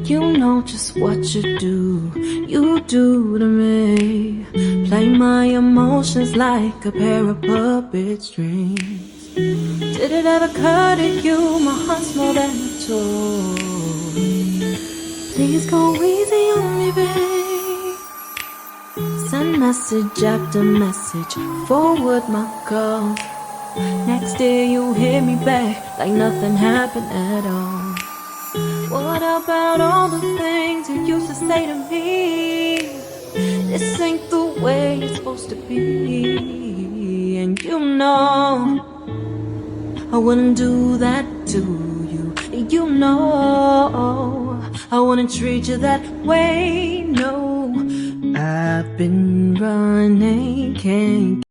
You know just what you do to me. Play my emotions like a pair of puppet strings. Did it ever occur to you my heart's more than a toy? Please go easy on me, babe. Send message after message, forward my calls. Next day you hit me back like nothing happened at all. What about all the things you used to say to me? This ain't the way it's supposed to be. And you know I wouldn't do that to you. You know I wouldn't treat you that way. No, I've been running, can't